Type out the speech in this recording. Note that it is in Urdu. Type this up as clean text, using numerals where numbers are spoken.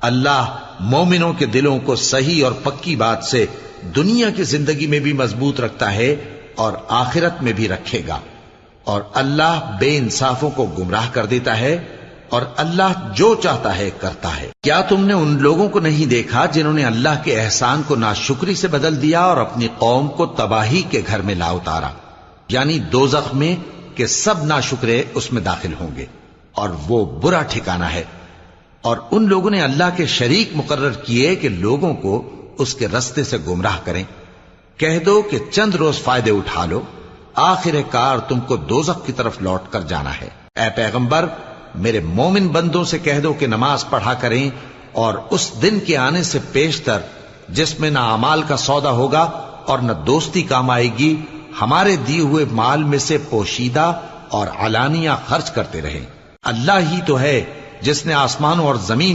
اللہ مومنوں کے دلوں کو صحیح اور پکی بات سے دنیا کی زندگی میں بھی مضبوط رکھتا ہے اور آخرت میں بھی رکھے گا، اور اللہ بے انصافوں کو گمراہ کر دیتا ہے، اور اللہ جو چاہتا ہے کرتا ہے۔ کیا تم نے ان لوگوں کو نہیں دیکھا جنہوں نے اللہ کے احسان کو ناشکری سے بدل دیا اور اپنی قوم کو تباہی کے گھر میں لا اتارا، یعنی دوزخ میں، کہ سب ناشکرے اس میں داخل ہوں گے اور وہ برا ٹھکانہ ہے۔ اور ان لوگوں نے اللہ کے شریک مقرر کیے کہ لوگوں کو اس کے رستے سے گمراہ کریں۔ کہہ دو کہ چند روز فائدے اٹھا لو، آخر کار تم کو دوزخ کی طرف لوٹ کر جانا ہے۔ اے پیغمبر، میرے مومن بندوں سے کہہ دو کہ نماز پڑھا کریں، اور اس دن کے آنے سے پیشتر جس میں نہ اعمال کا سودا ہوگا اور نہ دوستی کام آئے گی، ہمارے دیے ہوئے مال میں سے پوشیدہ اور علانیہ خرچ کرتے رہیں۔ اللہ ہی تو ہے جس نے آسمانوں اور زمین